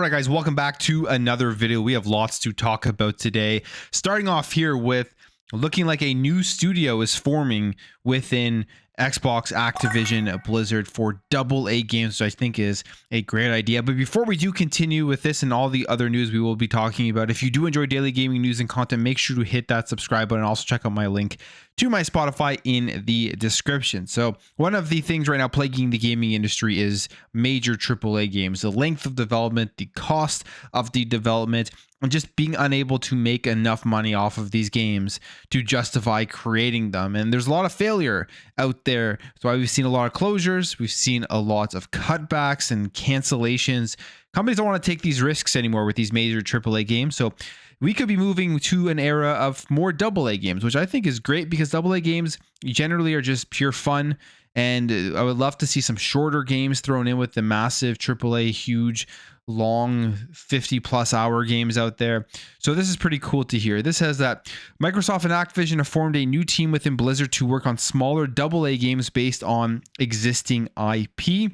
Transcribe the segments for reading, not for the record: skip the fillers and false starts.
right, guys, welcome back to another video. We have lots to talk about today. Starting off here with looking like a new studio is forming within Xbox Activision Blizzard for AA games, which I think is a great idea. But before we do continue with this and all the other news we will be talking about, if you do enjoy daily gaming news and content, make sure to hit that subscribe button. Also check out my link to my Spotify in the description. So one of the things right now plaguing the gaming industry is major AAA games, the length of development, the cost of the development, and just being unable to make enough money off of these games to justify creating them. And there's a lot of failure out there. That's why we've seen a lot of closures. We've seen a lot of cutbacks and cancellations. Companies don't want to take these risks anymore with these major AAA games. So we could be moving to an era of more AA games, which I think is great because AA games generally are just pure fun. And I would love to see some shorter games thrown in with the massive AAA, huge, long 50+ hour games out there. So this is pretty cool to hear. This says that Microsoft and Activision have formed a new team within Blizzard to work on smaller AA games based on existing IP.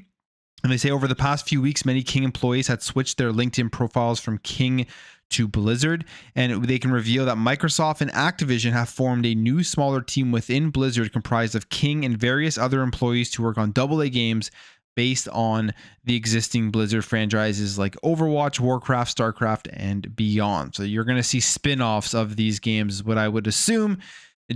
And they say over the past few weeks, many King employees had switched their LinkedIn profiles from King to Blizzard, and they can reveal that Microsoft and Activision have formed a new smaller team within Blizzard comprised of King and various other employees to work on AA games based on the existing Blizzard franchises like Overwatch, Warcraft, Starcraft, and beyond. So you're going to see spin-offs of these games, what I would assume,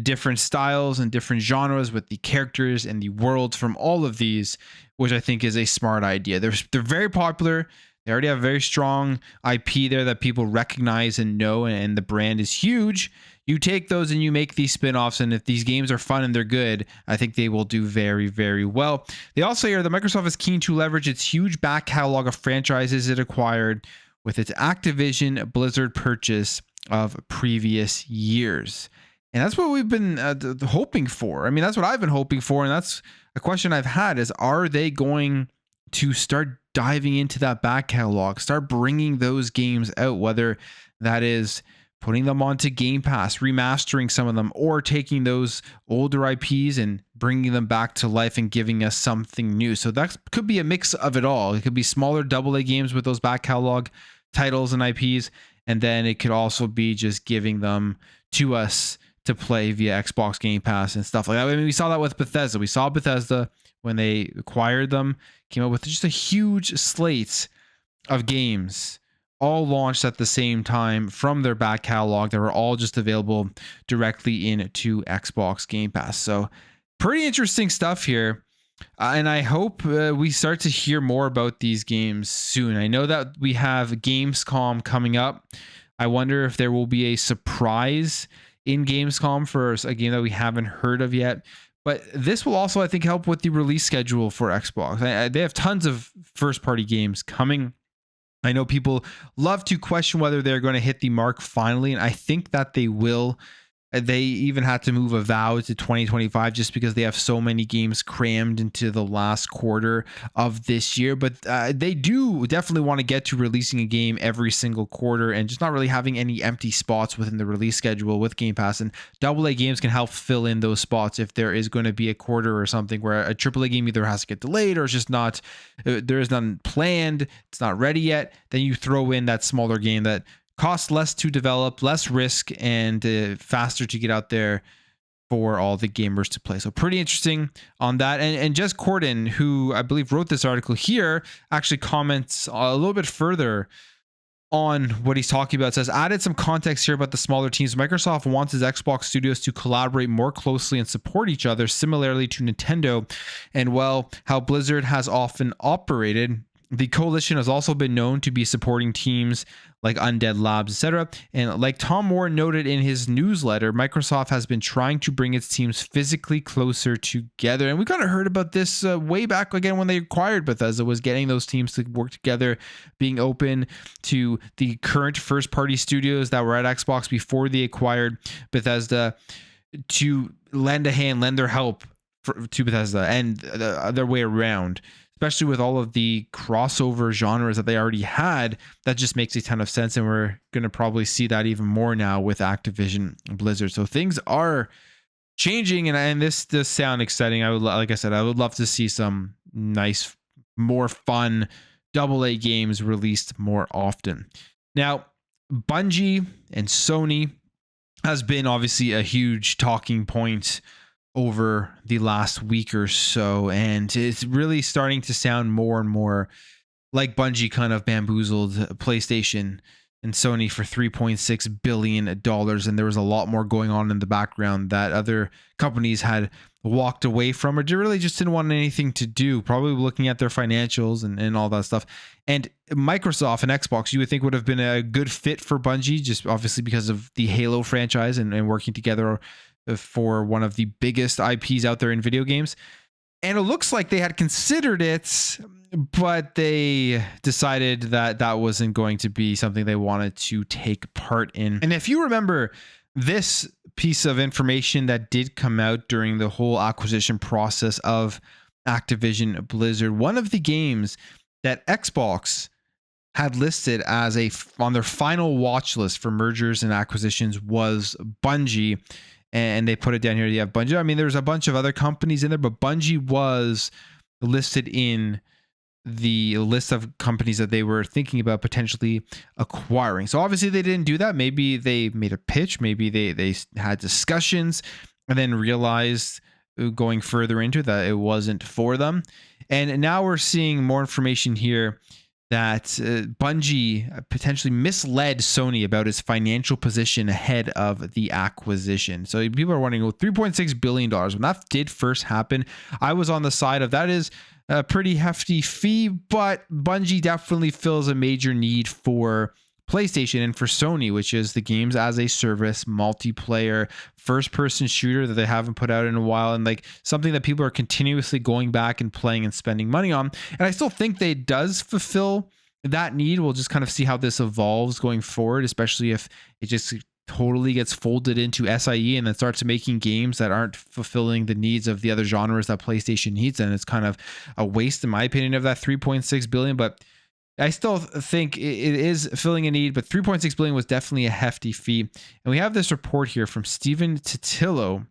different styles and different genres with the characters and the worlds from all of these, which I think is a smart idea. They're very popular. They already have very strong IP there that people recognize and know, and the brand is huge. You take those and you make these spin-offs, and if these games are fun and they're good, I think they will do very, very well. They also hear that Microsoft is keen to leverage its huge back catalog of franchises it acquired with its Activision Blizzard purchase of previous years. And that's what we've been hoping for. I mean, that's what I've been hoping for, and that's a question I've had is, are they going to start diving into that back catalog, start bringing those games out, whether that is putting them onto Game Pass, remastering some of them, or taking those older IPs and bringing them back to life and giving us something new. So that could be a mix of it all. It could be smaller AA games with those back catalog titles and IPs, and then it could also be just giving them to us to play via Xbox Game Pass and stuff like that. I mean, we saw that with Bethesda. We saw Bethesda when they acquired them, came up with just a huge slate of games, all launched at the same time from their back catalog that were all just available directly into Xbox Game Pass. So pretty interesting stuff here. And I hope we start to hear more about these games soon. I know that we have Gamescom coming up. I wonder if there will be a surprise in Gamescom for a game that we haven't heard of yet. But this will also, I think, help with the release schedule for Xbox. They have tons of first-party games coming. I know people love to question whether they're going to hit the mark finally, and I think that they will. They even had to move Avowed to 2025 just because they have so many games crammed into the last quarter of this year. But they do definitely want to get to releasing a game every single quarter and just not really having any empty spots within the release schedule with Game Pass. And AA games can help fill in those spots if there is going to be a quarter or something where a AAA game either has to get delayed or it's just not, there is none planned, it's not ready yet. Then you throw in that smaller game that costs less to develop, less risk, and faster to get out there for all the gamers to play. So pretty interesting on that. And Jez Corden, who I believe wrote this article here, actually comments a little bit further on what he's talking about. It says, added some context here about the smaller teams. Microsoft wants its Xbox studios to collaborate more closely and support each other, similarly to Nintendo. And well, how Blizzard has often operated, the coalition has also been known to be supporting teams like Undead Labs, etc. And like Tom Moore noted in his newsletter, Microsoft has been trying to bring its teams physically closer together. And we kind of heard about this way back again when they acquired Bethesda, was getting those teams to work together, being open to the current first-party studios that were at Xbox before they acquired Bethesda to lend a hand, lend their help to Bethesda and the other way around. Especially with all of the crossover genres that they already had, that just makes a ton of sense. And we're going to probably see that even more now with Activision Blizzard. So things are changing, and this does sound exciting. Like I said, I would love to see some nice, more fun AA games released more often. Now, Bungie and Sony has been obviously a huge talking point over the last week or so, and it's really starting to sound more and more like Bungie kind of bamboozled PlayStation and Sony for $3.6 billion. And there was a lot more going on in the background that other companies had walked away from, or really just didn't want anything to do, probably looking at their financials and all that stuff. And Microsoft and Xbox, you would think, would have been a good fit for Bungie, just obviously because of the Halo franchise and working together for one of the biggest IPs out there in video games. And it looks like they had considered it, but they decided that that wasn't going to be something they wanted to take part in. And if you remember this piece of information that did come out during the whole acquisition process of Activision Blizzard, one of the games that Xbox had listed as on their final watch list for mergers and acquisitions was Bungie. And they put it down here. You have Bungie. I mean, there's a bunch of other companies in there, but Bungie was listed in the list of companies that they were thinking about potentially acquiring. So obviously they didn't do that. Maybe they made a pitch. Maybe they had discussions and then realized going further into that it wasn't for them. And now we're seeing more information here that Bungie potentially misled Sony about its financial position ahead of the acquisition. So people are wondering, well, $3.6 billion, when that did first happen, I was on the side of that is a pretty hefty fee, but Bungie definitely fills a major need for PlayStation and for Sony, which is the games as a service, multiplayer, first-person shooter that they haven't put out in a while, and like something that people are continuously going back and playing and spending money on. And I still think they does fulfill that need. We'll just kind of see how this evolves going forward, especially if it just totally gets folded into SIE and then starts making games that aren't fulfilling the needs of the other genres that PlayStation needs. And it's kind of a waste, in my opinion, of that $3.6 billion. But I still think it is filling a need, but $3.6 billion was definitely a hefty fee. And we have this report here from Steven Titillo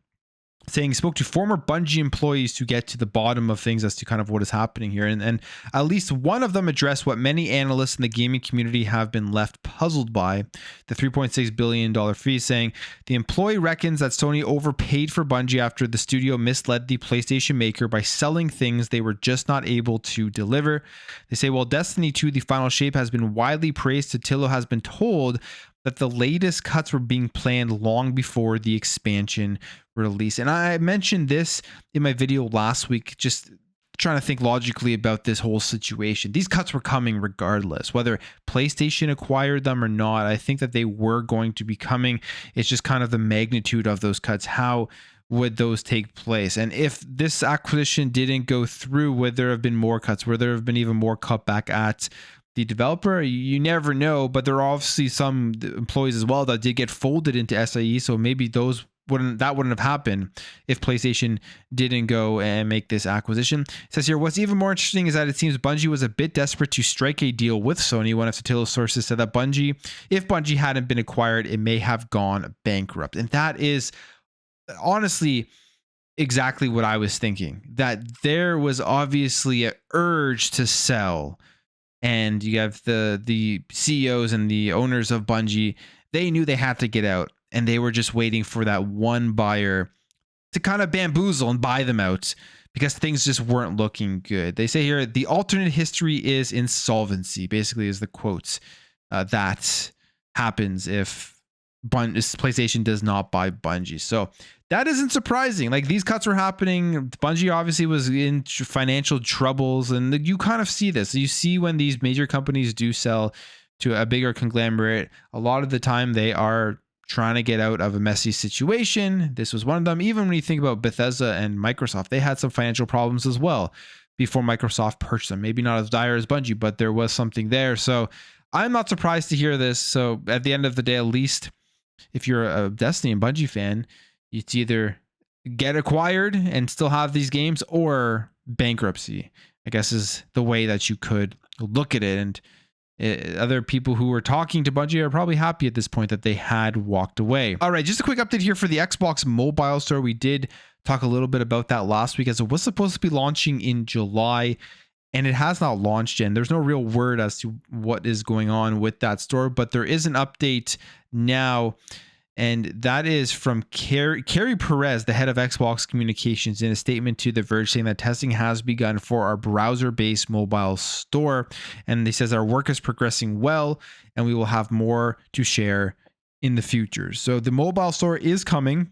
saying he spoke to former Bungie employees to get to the bottom of things as to kind of what is happening here. And at least one of them addressed what many analysts in the gaming community have been left puzzled by, the $3.6 billion fee, saying the employee reckons that Sony overpaid for Bungie after the studio misled the PlayStation maker by selling things they were just not able to deliver. They say, while Destiny 2, the final shape, has been widely praised, Titillo has been told that the latest cuts were being planned long before the expansion release. And I mentioned this in my video last week, just trying to think logically about this whole situation. These cuts were coming regardless, whether PlayStation acquired them or not. I think that they were going to be coming. It's just kind of the magnitude of those cuts. How would those take place? And if this acquisition didn't go through, would there have been more cuts? Would there have been even more cutback at the developer? You never know, but there are obviously some employees as well that did get folded into SIE, so maybe wouldn't have happened if PlayStation didn't go and make this acquisition. It says here, what's even more interesting is that it seems Bungie was a bit desperate to strike a deal with Sony. One of Titillo's sources said that if Bungie hadn't been acquired, it may have gone bankrupt. And that is honestly exactly what I was thinking, that there was obviously an urge to sell. And you have the CEOs and the owners of Bungie, they knew they had to get out, and they were just waiting for that one buyer to kind of bamboozle and buy them out because things just weren't looking good. They say here, the alternate history is insolvency, basically is the quotes that happens if PlayStation does not buy Bungie. So that isn't surprising. Like, these cuts were happening. Bungie obviously was in financial troubles, and you kind of see this. You see when these major companies do sell to a bigger conglomerate, a lot of the time they are trying to get out of a messy situation. This was one of them. Even when you think about Bethesda and Microsoft, they had some financial problems as well before Microsoft purchased them. Maybe not as dire as Bungie, but there was something there. So I'm not surprised to hear this. So at the end of the day, at least if you're a Destiny and Bungie fan, it's either get acquired and still have these games, or bankruptcy, I guess, is the way that you could look at it. And other people who were talking to Bungie are probably happy at this point that they had walked away. All right, just a quick update here for the Xbox mobile store. We did talk a little bit about that last week, as it was supposed to be launching in July. and it has not launched yet. There's no real word as to what is going on with that store, but there is an update now, and that is from Carrie Perez, the head of Xbox Communications, in a statement to The Verge, saying that testing has begun for our browser-based mobile store, and they says our work is progressing well, and we will have more to share in the future. So the mobile store is coming.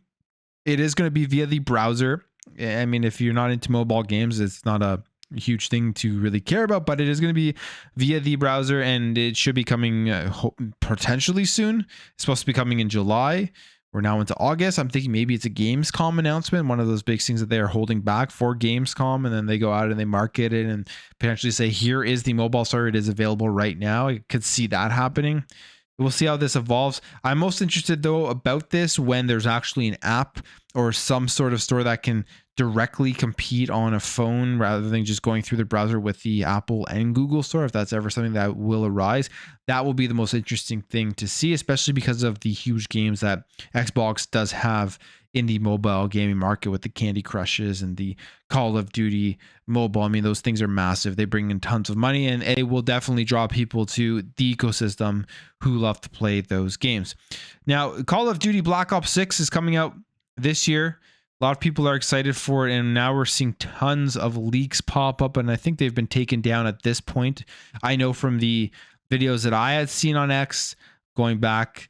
It is going to be via the browser. I mean, if you're not into mobile games, it's not a huge thing to really care about, but it is going to be via the browser, and it should be coming potentially soon. It's supposed to be coming in July. We're now into August. I'm thinking maybe it's a Gamescom announcement, one of those big things that they are holding back for Gamescom, and then they go out and they market it and potentially say, here is the mobile store. It is available right now. I could see that happening. We'll see how this evolves. I'm most interested, though, about this when there's actually an app or some sort of store that can directly compete on a phone rather than just going through the browser with the Apple and Google store. If that's ever something that will arise, that will be the most interesting thing to see, especially because of the huge games that Xbox does have in the mobile gaming market with the Candy Crushes and the Call of Duty mobile. I mean, those things are massive. They bring in tons of money, and it will definitely draw people to the ecosystem who love to play those games. Now, Call of Duty Black Ops 6 is coming out this year. A lot of people are excited for it, and now we're seeing tons of leaks pop up, and I think they've been taken down at this point. I know from the videos that I had seen on X, going back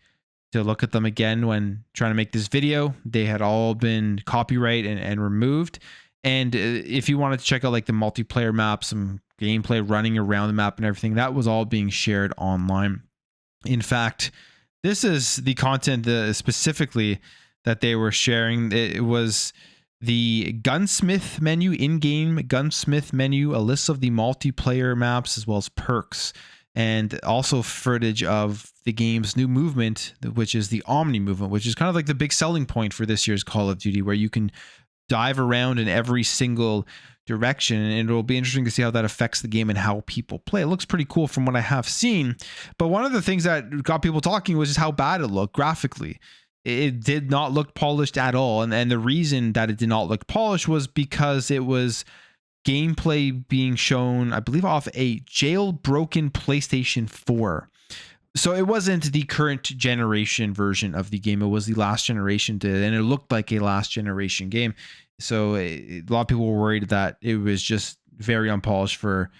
to look at them again when trying to make this video, they had all been copyright and removed. And if you wanted to check out like the multiplayer map, some gameplay running around the map and everything, that was all being shared online. In fact, this is the content specifically that they were sharing. It was the gunsmith menu, in-game gunsmith menu, a list of the multiplayer maps as well as perks, and also footage of the game's new movement, which is the Omni movement, which is kind of like the big selling point for this year's Call of Duty, where you can dive around in every single direction, and it'll be interesting to see how that affects the game and how people play. It looks pretty cool from what I have seen, but one of the things that got people talking was just how bad it looked graphically. It did not look polished at all, and the reason that it did not look polished was because it was gameplay being shown, I believe, off a jailbroken PlayStation 4. So it wasn't the current generation version of the game. It was the last generation, and it looked like a last generation game. So a lot of people were worried that it was just very unpolished for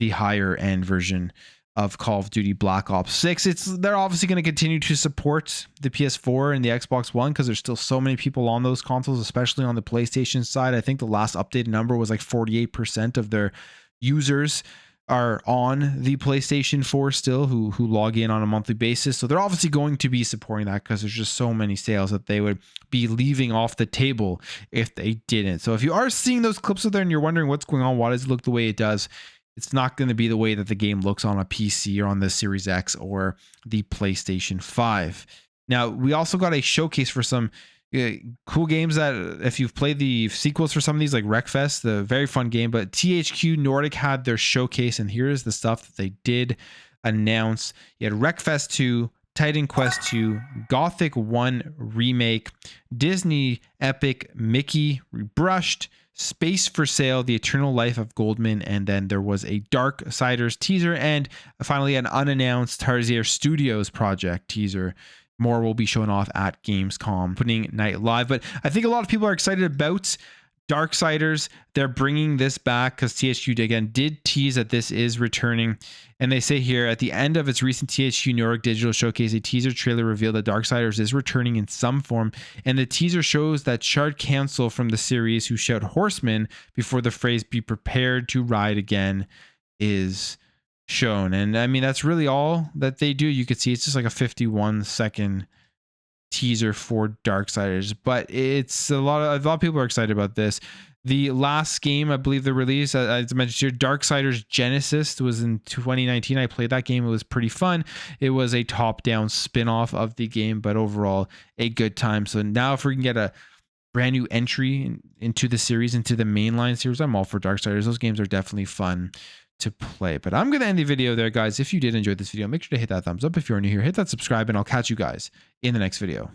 the higher end version of Call of Duty Black Ops 6. They're obviously going to continue to support the PS4 and the Xbox One because there's still so many people on those consoles, especially on the PlayStation side. I think the last updated number was like 48% of their users are on the PlayStation 4 still who log in on a monthly basis. So they're obviously going to be supporting that because there's just so many sales that they would be leaving off the table if they didn't. So if you are seeing those clips out there and you're wondering what's going on, why does it look the way it does, it's not going to be the way that the game looks on a PC or on the Series X or the PlayStation 5. Now, we also got a showcase for some cool games that if you've played the sequels for some of these, like Wreckfest, the very fun game, but THQ Nordic had their showcase, and here's the stuff that they did announce. You had Wreckfest 2, Titan Quest 2, Gothic 1 Remake, Disney Epic Mickey Rebrushed, Space for Sale, The Eternal Life of Goldman, and then there was a Darksiders teaser, and finally an unannounced Tarsier Studios project teaser. More will be shown off at Gamescom opening night live, but I think a lot of people are excited about Darksiders. They're bringing this back because THQ again did tease that this is returning, and they say here at the end of its recent THQ Nordic Digital Showcase, a teaser trailer revealed that Darksiders is returning in some form, and the teaser shows that Shard Cancel from the series, who shout "Horseman" before the phrase "Be prepared to ride again" is shown. And I mean, that's really all that they do. You could see it's just like a 51-second teaser for Darksiders, but it's a lot of people are excited about this. The last game I believe they released, as I mentioned here, Darksiders Genesis, was in 2019. I played that game. It was pretty fun. It was a top-down spin-off of the game, but overall a good time. So now if we can get a brand new entry into the series, into the mainline series, I'm all for Darksiders. Those games are definitely fun to play. But I'm going to end the video there, guys. If you did enjoy this video, make sure to hit that thumbs up. If you're new here, hit that subscribe, and I'll catch you guys in the next video.